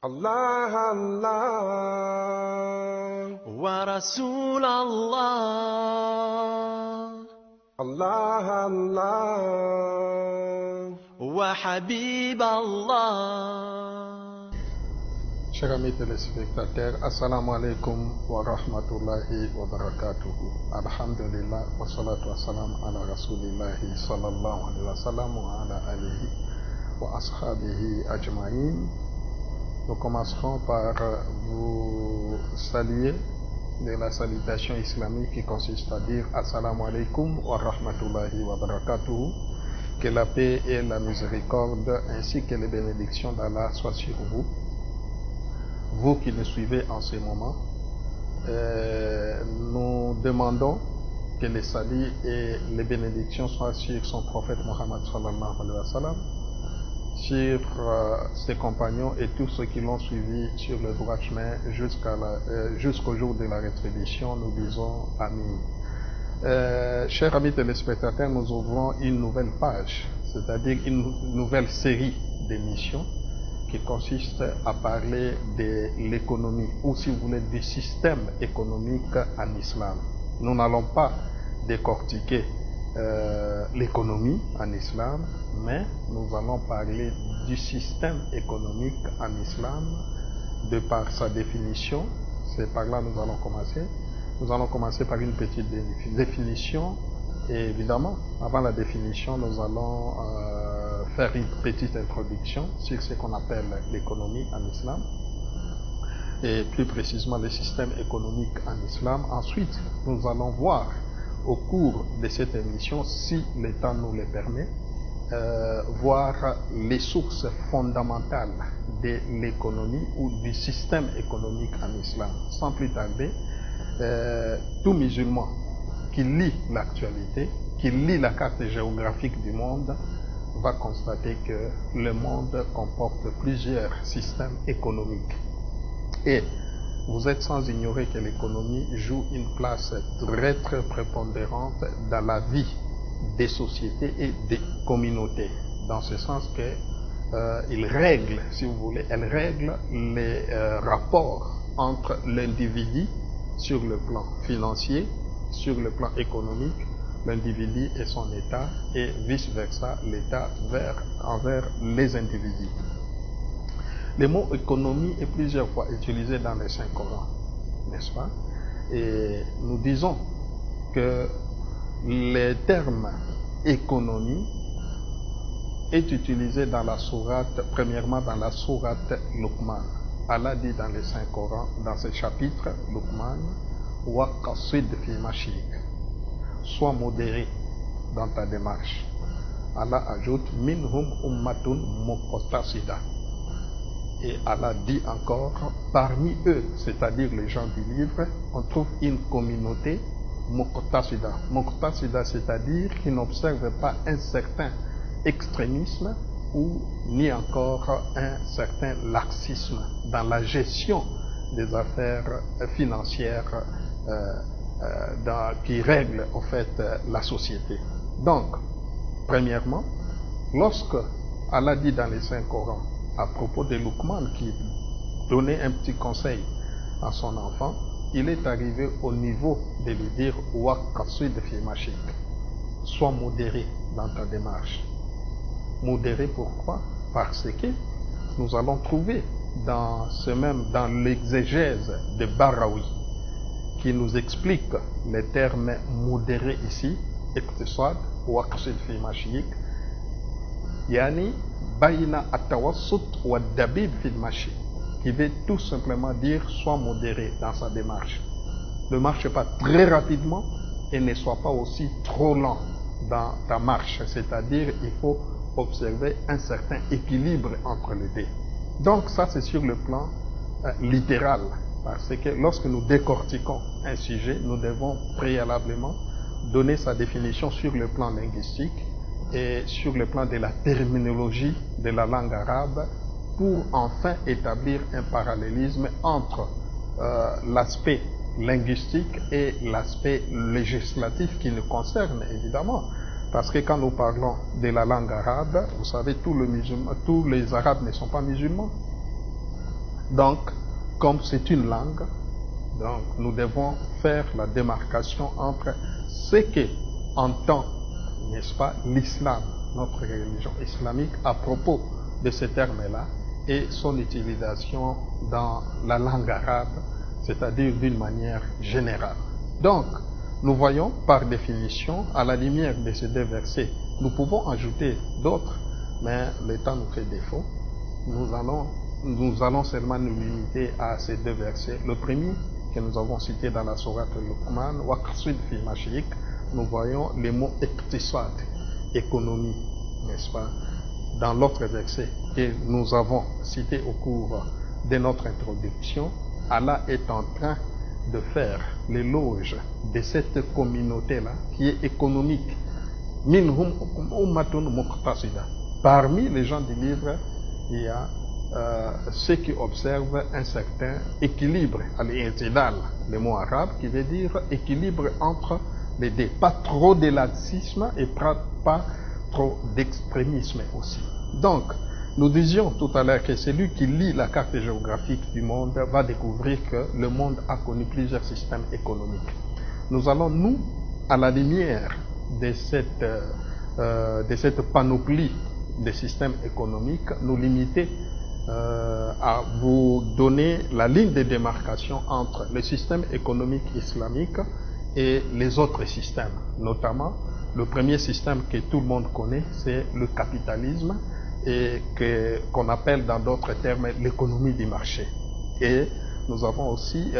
الله الله ورسول الله الله الله وحبيب الله. Chers amis téléspectateurs, assalamu alaikum wa rahmatullahi wa barakatuhu. Alhamdulillah wa salatu wa salam ala rasulillahi sallallahu alayhi wa sallam wa ala alihi wa ashabihi ajma'in. Nous commencerons par vous saluer de la salutation islamique qui consiste à dire assalamu alaikum wa rahmatullahi wa barakatuhu. Que la paix et la miséricorde ainsi que les bénédictions d'Allah soient sur vous. Vous qui nous suivez en ce moment, nous demandons que les saluts et les bénédictions soient sur son prophète Mohammed sallallahu alayhi wa sallam, sur ses compagnons et tous ceux qui l'ont suivi sur le droit chemin jusqu'au jour de la rétribution. Nous disons Amin. Chers amis téléspectateurs, nous ouvrons une nouvelle page, c'est-à-dire une nouvelle série d'émissions qui consiste à parler de l'économie, ou si vous voulez, du système économique en islam. Nous n'allons pas décortiquer l'économie en islam, mais nous allons parler du système économique en islam de par sa définition. C'est par là que nous allons commencer. Nous allons commencer par une petite définition, et évidemment, avant la définition, nous allons faire une petite introduction sur ce qu'on appelle l'économie en islam, et plus précisément le système économique en islam. Ensuite, nous allons voir au cours de cette émission, si le temps nous le permet, voir les sources fondamentales de l'économie ou du système économique en islam. Sans plus tarder, tout musulman qui lit l'actualité, qui lit la carte géographique du monde, va constater que le monde comporte plusieurs systèmes économiques. Et vous êtes sans ignorer que l'économie joue une place très prépondérante dans la vie des sociétés et des communautés. Dans ce sens que il règle, si vous voulez, elle règle les rapports entre l'individu sur le plan financier, sur le plan économique, l'individu et son État, et vice-versa, l'État envers les individus. Le mot économie est plusieurs fois utilisé dans les Saint-Coran, n'est-ce pas? Et nous disons que le terme économie est utilisé dans la sourate, premièrement dans la sourate Luqman. Allah dit dans les Saint-Coran, dans ce chapitre, Luqman, wa qasid fi mashik. Sois modéré dans ta démarche. Allah ajoute minhum ummatun muqtasida. Et Allah dit encore, parmi eux, c'est-à-dire les gens du livre, on trouve une communauté muqtasida. Muqtasida, c'est-à-dire qui n'observe pas un certain extrémisme ou ni encore un certain laxisme dans la gestion des affaires financières qui règle en fait la société. Donc, premièrement, lorsque Allah dit dans les Saint-Coran à propos de Luqman qui donnait un petit conseil à son enfant, il est arrivé au niveau de lui dire wa qasid fi mashik. Sois modéré dans ta démarche. Modéré pourquoi? Parce que nous allons trouver dans l'exégèse de Barawi qui nous explique les termes modéré ici, iqtisad wa qasid fi mashik, yani bayna at-tawassut wa dabib fi al-mashi, qui veut tout simplement dire sois modéré dans sa démarche. Ne marche pas très rapidement et ne sois pas aussi trop lent dans ta marche, c'est-à-dire il faut observer un certain équilibre entre les deux. Donc ça c'est sur le plan littéral, parce que lorsque nous décortiquons un sujet, nous devons préalablement donner sa définition sur le plan linguistique et sur le plan de la terminologie de la langue arabe, pour enfin établir un parallélisme entre l'aspect linguistique et l'aspect législatif qui nous concerne évidemment. Parce que quand nous parlons de la langue arabe, vous savez, tous les Arabes ne sont pas musulmans. Donc, comme c'est une langue, donc nous devons faire la démarcation entre ce que entend, n'est-ce pas, l'islam, notre religion islamique, à propos de ce terme-là, et son utilisation dans la langue arabe, c'est-à-dire d'une manière générale. Donc, nous voyons par définition, à la lumière de ces deux versets, nous pouvons ajouter d'autres, mais le temps nous fait défaut. Nous allons seulement nous limiter à ces deux versets. Le premier, que nous avons cité dans la sourate Luqman, Waqsid fi mashik, nous voyons les mots iqtisad, économie, n'est-ce pas? Dans l'autre verset que nous avons cité au cours de notre introduction, Allah est en train de faire l'éloge de cette communauté-là qui est économique. Minhum ummatun muqtasida. Parmi les gens du livre, il y a ceux qui observent un certain équilibre, al-i'tidal, le mot arabe qui veut dire équilibre entre les deux. Pas trop de laxisme et pas trop d'extrémisme aussi. Donc, nous disions tout à l'heure que celui qui lit la carte géographique du monde va découvrir que le monde a connu plusieurs systèmes économiques. Nous allons, nous, à la lumière de cette panoplie des systèmes économiques, nous limiter à vous donner la ligne de démarcation entre le système économique islamique et les autres systèmes. Notamment, le premier système que tout le monde connaît, c'est le capitalisme, et qu'on appelle dans d'autres termes l'économie du marché. Et nous avons aussi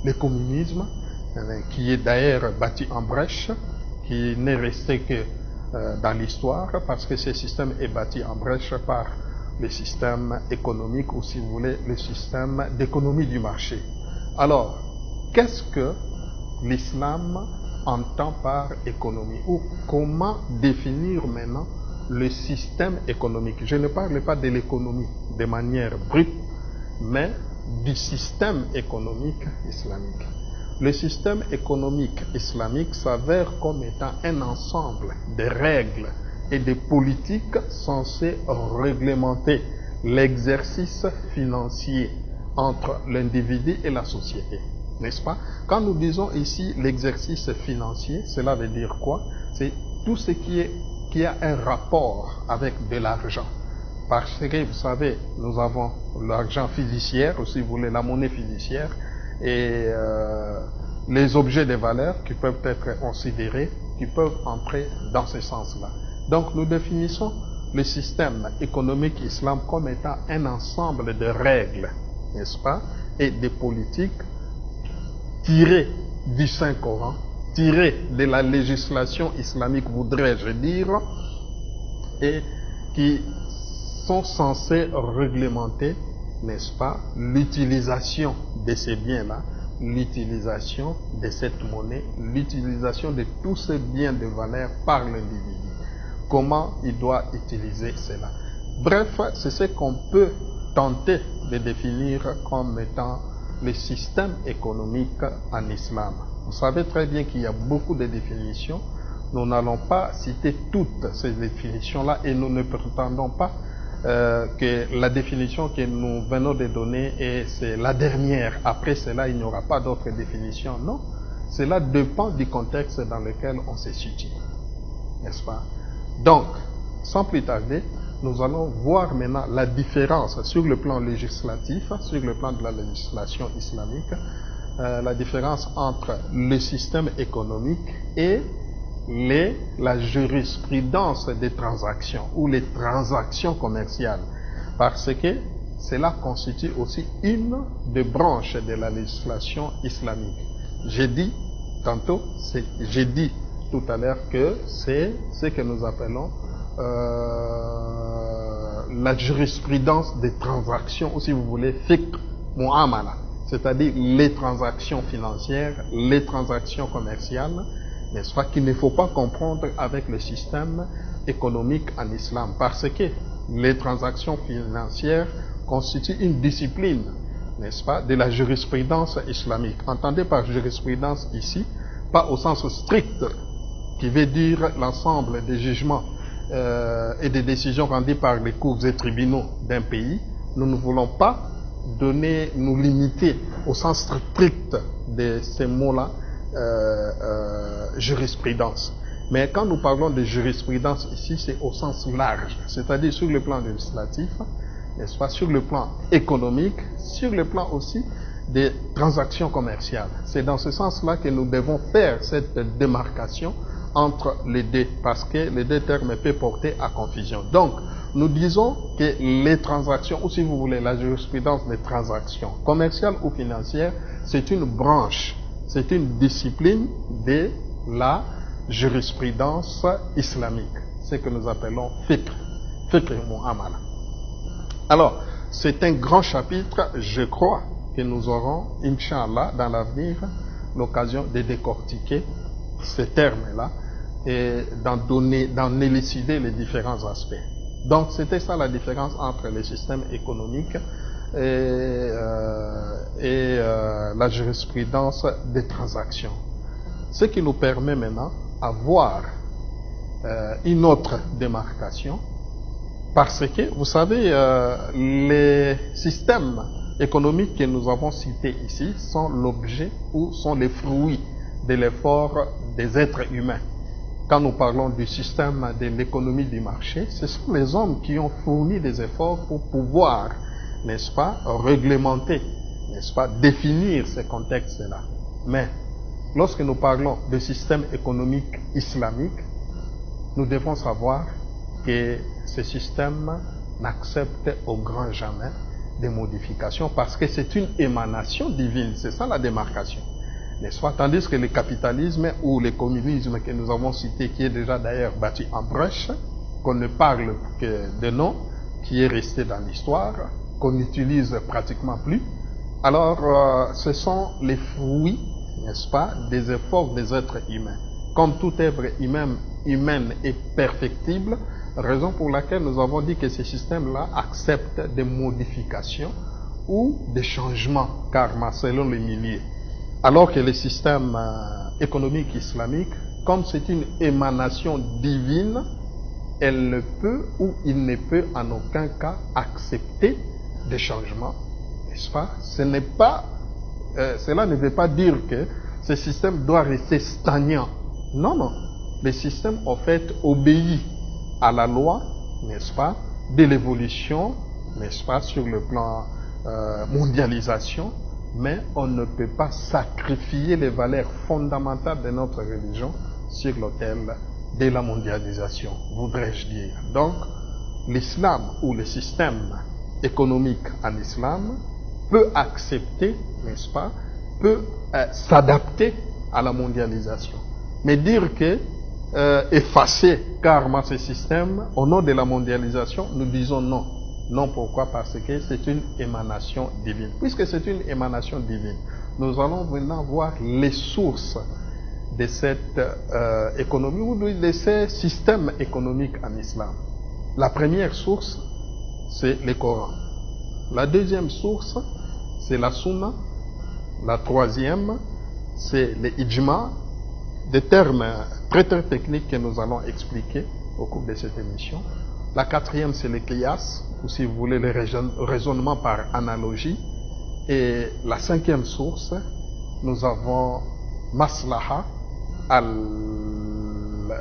le communisme, qui est d'ailleurs bâti en brèche, qui n'est resté que dans l'histoire, parce que ce système est bâti en brèche par le système économique, ou si vous voulez, le système d'économie du marché. Alors, qu'est-ce que l'islam entend par économie, ou comment définir maintenant le système économique? Je ne parle pas de l'économie de manière brute, mais du système économique islamique. Le système économique islamique s'avère comme étant un ensemble de règles et de politiques censées réglementer l'exercice financier entre l'individu et la société. N'est-ce pas? Quand nous disons ici l'exercice financier, cela veut dire quoi? C'est tout ce qui a un rapport avec de l'argent. Parce que, vous savez, nous avons l'argent fiduciaire, ou si vous voulez, la monnaie fiduciaire, et les objets de valeur qui peuvent être considérés, qui peuvent entrer dans ce sens-là. Donc, nous définissons le système économique islam comme étant un ensemble de règles, n'est-ce pas, et de politiques tirées du Saint-Coran, tirées de la législation islamique, voudrais-je dire, et qui sont censées réglementer, n'est-ce pas, l'utilisation de ces biens-là, l'utilisation de cette monnaie, l'utilisation de tous ces biens de valeur par l'individu. Comment il doit utiliser cela. Bref, c'est ce qu'on peut tenter de définir comme étant le système économique en islam. Vous savez très bien qu'il y a beaucoup de définitions. Nous n'allons pas citer toutes ces définitions-là et nous ne prétendons pas que la définition que nous venons de donner c'est la dernière. Après cela, il n'y aura pas d'autres définitions. Non, cela dépend du contexte dans lequel on se situe. N'est-ce pas? Donc, sans plus tarder, nous allons voir maintenant la différence sur le plan législatif, sur le plan de la législation islamique, la différence entre le système économique et la jurisprudence des transactions ou les transactions commerciales. Parce que cela constitue aussi une des branches de la législation islamique. J'ai dit tout à l'heure que c'est ce que nous appelons la jurisprudence des transactions, ou si vous voulez, fiqh mu'amala, c'est-à-dire les transactions financières, les transactions commerciales, n'est-ce pas, qu'il ne faut pas comprendre avec le système économique en islam, parce que les transactions financières constituent une discipline, n'est-ce pas, de la jurisprudence islamique. Entendez par jurisprudence ici, pas au sens strict, qui veut dire l'ensemble des jugements et des décisions rendues par les cours et tribunaux d'un pays. Nous ne voulons pas nous limiter au sens strict de ces mots-là, jurisprudence. Mais quand nous parlons de jurisprudence ici, c'est au sens large, c'est-à-dire sur le plan législatif, n'est-ce pas, sur le plan économique, sur le plan aussi des transactions commerciales. C'est dans ce sens-là que nous devons faire cette démarcation entre les deux, parce que les deux termes peuvent porter à confusion. Donc, nous disons que les transactions, ou si vous voulez, la jurisprudence des transactions commerciales ou financières, c'est une branche, c'est une discipline de la jurisprudence islamique, ce que nous appelons fiqh mu'amala. Alors, c'est un grand chapitre, je crois que nous aurons, Inch'Allah, dans l'avenir, l'occasion de décortiquer ces termes-là et d'en élucider les différents aspects. Donc, c'était ça la différence entre les systèmes économiques et la jurisprudence des transactions. Ce qui nous permet maintenant d'avoir une autre démarcation, parce que, vous savez, les systèmes économiques que nous avons cités ici sont l'objet ou sont les fruits de l'effort des êtres humains. Quand nous parlons du système de l'économie du marché, ce sont les hommes qui ont fourni des efforts pour pouvoir, n'est-ce pas, réglementer, n'est-ce pas, définir ces contextes-là. Mais, lorsque nous parlons de système économique islamique, nous devons savoir que ce système n'accepte au grand jamais des modifications parce que c'est une émanation divine. C'est ça la démarcation, n'est-ce pas? Tandis que le capitalisme ou le communisme que nous avons cité, qui est déjà d'ailleurs battu en brèche, qu'on ne parle que de nom, qui est resté dans l'histoire, qu'on n'utilise pratiquement plus, alors ce sont les fruits, n'est-ce pas, des efforts des êtres humains. Comme tout être humain est perfectible, raison pour laquelle nous avons dit que ces systèmes-là acceptent des modifications ou des changements karma selon les milieux. Alors que le système économique islamique, comme c'est une émanation divine, elle ne peut ou il ne peut en aucun cas accepter des changements, n'est-ce pas? Cela ne veut pas dire que ce système doit rester stagnant. Non, non. Le système, en fait, obéit à la loi, n'est-ce pas, de l'évolution, n'est-ce pas, sur le plan mondialisation, mais on ne peut pas sacrifier les valeurs fondamentales de notre religion sur l'autel de la mondialisation, voudrais-je dire. Donc, l'islam ou le système économique en islam peut accepter, n'est-ce pas, peut s'adapter à la mondialisation. Mais dire que effacer carrément ce système au nom de la mondialisation, nous disons non. Non, pourquoi? Parce que c'est une émanation divine. Puisque c'est une émanation divine, nous allons maintenant voir les sources de cette économie ou de ces systèmes économiques en islam. La première source, c'est le Coran. La deuxième source, c'est la Sunna. La troisième, c'est le Ijma, des termes très très techniques que nous allons expliquer au cours de cette émission. La quatrième, c'est le Qiyas, ou si vous voulez, le raisonnement par analogie. Et la cinquième source, nous avons Maslaha,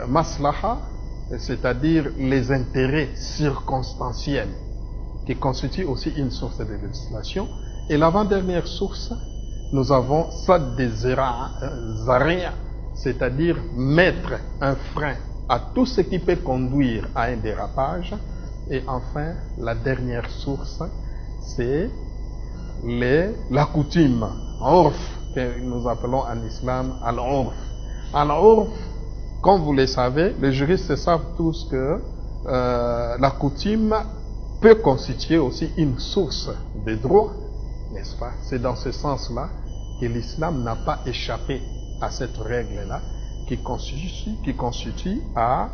Maslaha, c'est-à-dire les intérêts circonstanciels, qui constituent aussi une source de législation. Et l'avant-dernière source, nous avons Sad de Zaria, c'est-à-dire mettre un frein à tout ce qui peut conduire à un dérapage. Et enfin, la dernière source, c'est la coutume, urf, que nous appelons en islam al-urf. Al-urf, comme vous le savez, les juristes savent tous que la coutume peut constituer aussi une source de droit, n'est-ce pas? C'est dans ce sens-là que l'islam n'a pas échappé à cette règle-là, qui constitue à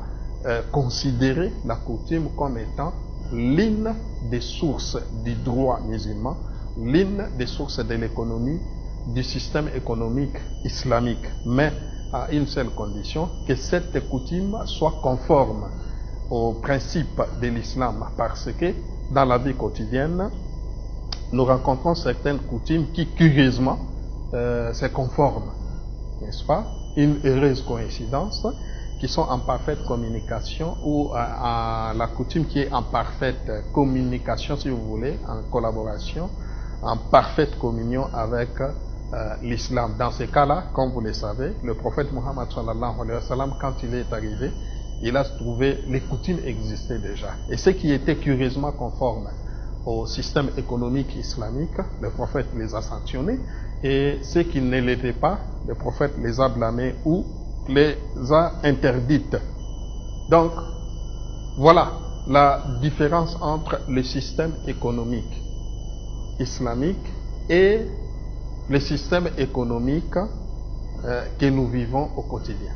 considérer la coutume comme étant l'une des sources du droit musulman, l'une des sources de l'économie, du système économique islamique, mais à une seule condition, que cette coutume soit conforme aux principes de l'islam, parce que dans la vie quotidienne, nous rencontrons certaines coutumes qui, curieusement, se conforment, n'est-ce pas? Une heureuse coïncidence, qui sont en parfaite communication, ou la coutume qui est en parfaite communication, si vous voulez, en collaboration, en parfaite communion avec l'islam. Dans ces cas-là, comme vous le savez, le prophète Mohammed sallallahu alayhi wa sallam, quand il est arrivé, il a trouvé les coutumes existaient déjà. Et ce qui était curieusement conforme au système économique islamique, le prophète les a sanctionnés, et ce qui ne l'était pas, le prophète les a blâmés ou les a interdites. Donc, voilà la différence entre le système économique islamique et le système économique que nous vivons au quotidien.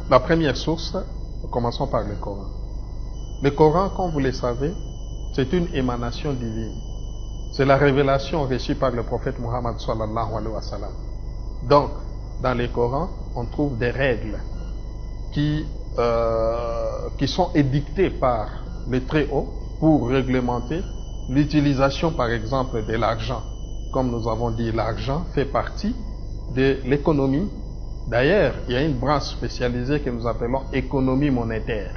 La première source, commençons par le Coran. Le Coran, comme vous le savez, c'est une émanation divine. C'est la révélation reçue par le prophète Mohammed sallallahu alayhi wa sallam. Donc, dans le Coran, on trouve des règles qui sont édictées par le Très-Haut pour réglementer l'utilisation, par exemple, de l'argent. Comme nous avons dit, l'argent fait partie de l'économie. D'ailleurs, il y a une branche spécialisée que nous appelons économie monétaire,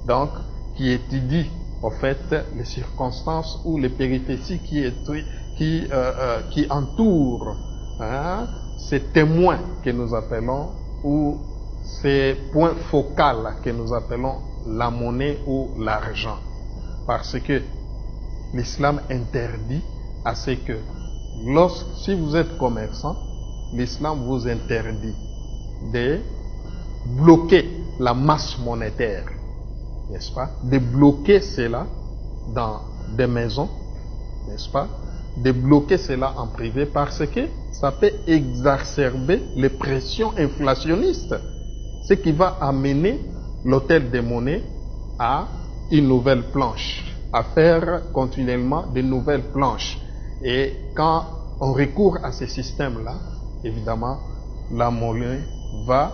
donc qui étudie en fait les circonstances ou les péripéties qui entourent ces témoins que nous appelons, ou ces points focaux que nous appelons la monnaie ou l'argent. Parce que l'islam interdit à ce que, si vous êtes commerçant, l'islam vous interdit de bloquer la masse monétaire, n'est-ce pas? De bloquer cela dans des maisons, n'est-ce pas? De bloquer cela en privé, parce que ça peut exacerber les pressions inflationnistes, ce qui va amener l'hôtel des monnaies à une nouvelle planche, à faire continuellement de nouvelles planches. Et quand on recourt à ces systèmes-là, évidemment, la monnaie va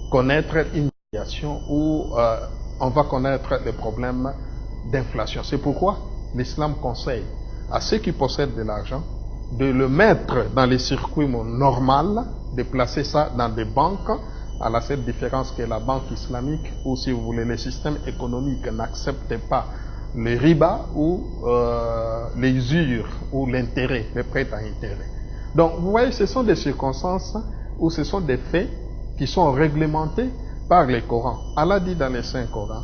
connaître une situation où on va connaître des problèmes d'inflation. C'est pourquoi l'islam conseille à ceux qui possèdent de l'argent de le mettre dans les circuits normaux, de placer ça dans des banques, à la seule différence que la banque islamique, ou si vous voulez, le système économique n'accepte pas le riba ou l'usure ou l'intérêt, le prêt à intérêt. Donc, vous voyez, ce sont des circonstances ou ce sont des faits qui sont réglementés par le Coran. Allah dit dans les Saints Corans,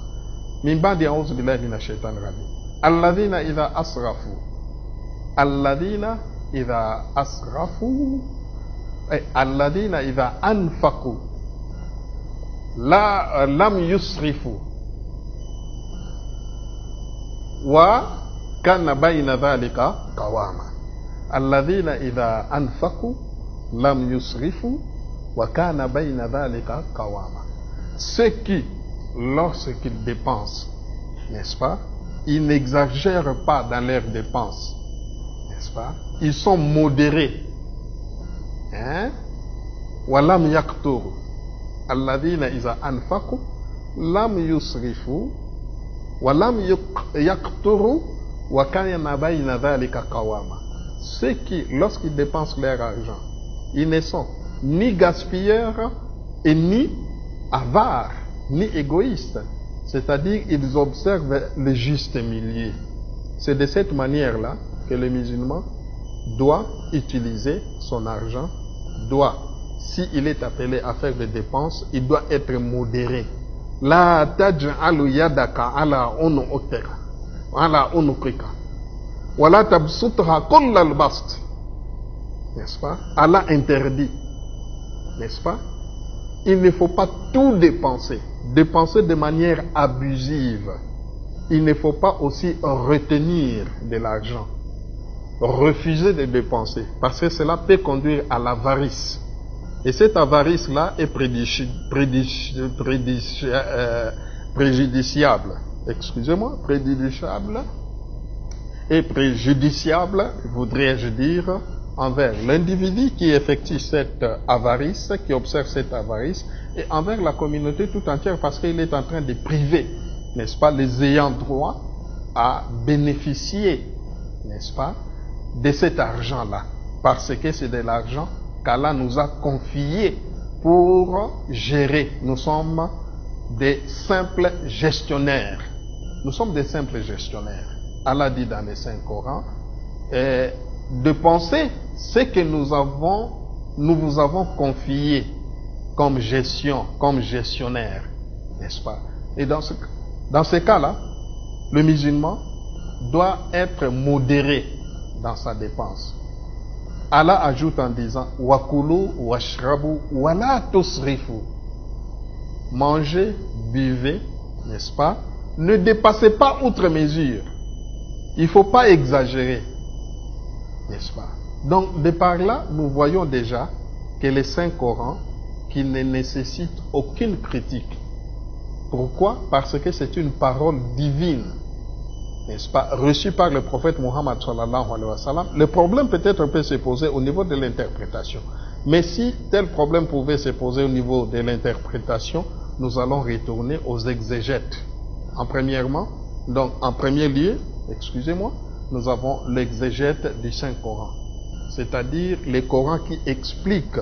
min ba'di a'udhu billahi minash shaitanir rajim, alladhina idha asrafu, alladhina idha anfaqu lam yusrifu wa kana bayna dhalika qawama. Alladhina idha anfaqu lam yusrifu wa kana bayna dhalika qawama. Ceux qui, lorsqu'ils dépensent, n'est-ce pas, ils n'exagèrent pas dans leurs dépenses, n'est-ce pas, ils sont modérés, hein, wa lam yaqturu. Alladhina idha anfaqu lam yusrifu wa lam yaqturu wa kana bayna dhalika qawama. Ceux qui, lorsqu'ils dépensent leur argent, ils ne sont ni gaspilleurs et ni avares, ni égoïstes. C'est-à-dire, ils observent le juste milieu. C'est de cette manière-là que le musulman doit utiliser son argent, s'il est appelé à faire des dépenses, il doit être modéré. La taj'alu yadaka ala unuqika wa la tabsutha kullal bast. N'est-ce pas? Allah interdit. N'est-ce pas? Il ne faut pas tout dépenser de manière abusive. Il ne faut pas aussi retenir de l'argent, refuser de dépenser, parce que cela peut conduire à l'avarice. Et cette avarice-là est préjudiciable. Excusez-moi, préjudiciable, voudrais-je dire, envers l'individu qui effectue cette avarice, qui observe cette avarice, et envers la communauté tout entière, parce qu'il est en train de priver, n'est-ce pas, les ayants droit à bénéficier n'est-ce pas, de cet argent-là, parce que c'est de l'argent qu'Allah nous a confié pour gérer. Nous sommes des simples gestionnaires. Nous sommes des simples gestionnaires. Allah dit dans le Saint-Coran, de penser ce que nous vous avons confié comme gestion, comme gestionnaire, n'est-ce pas? Et dans ce cas-là, le musulman doit être modéré dans sa dépense. Allah ajoute en disant Wakulu washrabu wala tusrifu. Mangez, buvez, n'est-ce pas? Ne dépassez pas outre mesure. Il ne faut pas exagérer, n'est-ce pas? Donc, de par là, nous voyons déjà que le Saint-Coran, qui ne nécessite aucune critique. Pourquoi? Parce que c'est une parole divine, n'est-ce pas, reçue par le prophète Muhammad sallallahu alayhi wa sallam. Le problème peut-être peut se poser au niveau de l'interprétation. Mais si tel problème pouvait se poser au niveau de l'interprétation, nous allons retourner aux exégètes. En premier lieu, excusez-moi, nous avons l'exégète du Saint-Coran, c'est-à-dire les Corans qui expliquent,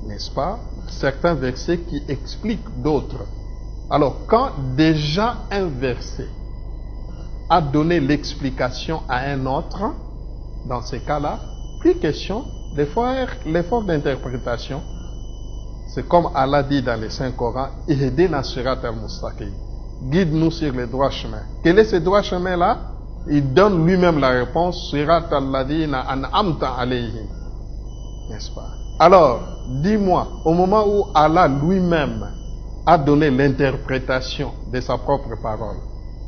n'est-ce pas, certains versets qui expliquent d'autres. Alors, quand déjà un verset a donné l'explication à un autre, dans ces cas-là, plus question de faire l'effort d'interprétation. C'est comme Allah dit dans le Saint-Coran, Ihdina sirat al-mustaqim. Guide-nous sur le droit chemin. Quel est ce droit chemin-là? Il donne lui-même la réponse, sirat al-ladina an'amta alayhim. N'est-ce pas? Alors, dis-moi, au moment où Allah lui-même a donné l'interprétation de sa propre parole,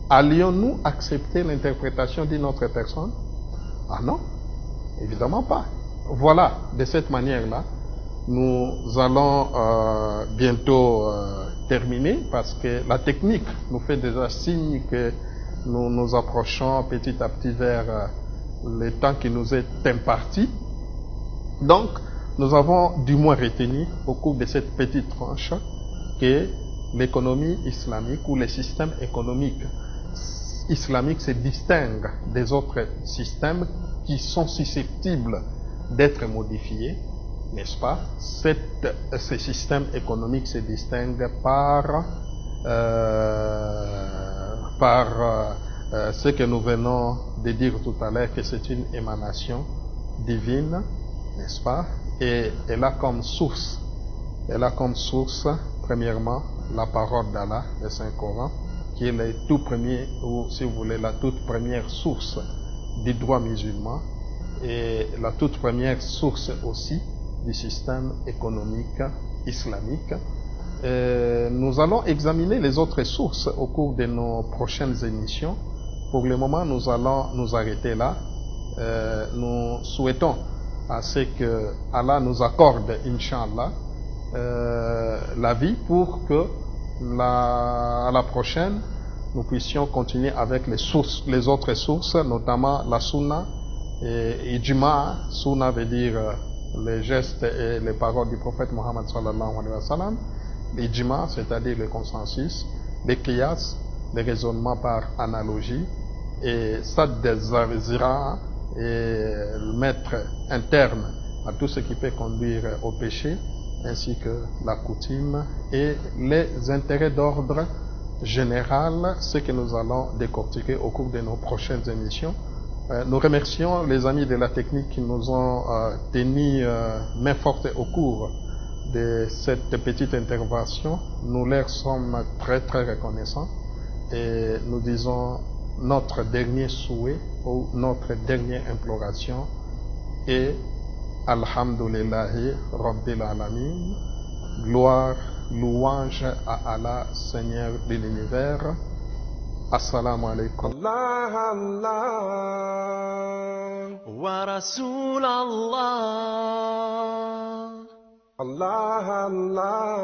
allions-nous accepter l'interprétation d'une autre personne? Ah non, évidemment pas. Voilà, de cette manière-là, nous allons bientôt terminer parce que la technique nous fait déjà signe que nous nous approchons petit à petit vers le temps qui nous est imparti. Donc, nous avons du moins retenu au cours de cette petite tranche que l'économie islamique ou les systèmes économiques islamiques se distinguent des autres systèmes qui sont susceptibles d'être modifiés, n'est-ce pas? Ces systèmes économiques se distinguent par ce que nous venons de dire tout à l'heure, que c'est une émanation divine, n'est-ce pas? Et elle a comme source, premièrement, la parole d'Allah, le Saint-Coran, qui est le tout premier, ou si vous voulez, la toute première source du droit musulman et la toute première source aussi du système économique islamique. Nous allons examiner les autres sources au cours de nos prochaines émissions. Pour le moment, nous allons nous arrêter là. Nous souhaitons à ce que Allah nous accorde, Inch'Allah, la vie pour que à la prochaine, nous puissions continuer avec les autres sources, notamment la Sunna et Ijma. Sunna veut dire les gestes et les paroles du prophète Muhammad sallallahu alayhi wa sallam. L'Ijma, c'est-à-dire le consensus, les qiyas, les raisonnements par analogie, et Sadd al-Zira, et mettre un terme à tout ce qui peut conduire au péché, ainsi que la coutume et les intérêts d'ordre général, ce que nous allons décortiquer au cours de nos prochaines émissions. Nous remercions les amis de la technique qui nous ont tenu main forte au cours de cette petite intervention. Nous leur sommes très très reconnaissants et nous disons notre dernier souhait ou notre dernière imploration est Alhamdulillahi Rabbil Alamin. Gloire, louange à Allah, Seigneur de l'univers. Assalamu alaikum. Allah, Allah. Wa Rasul Allah. Allah, Allah.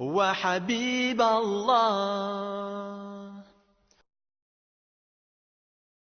Wa Habib Allah.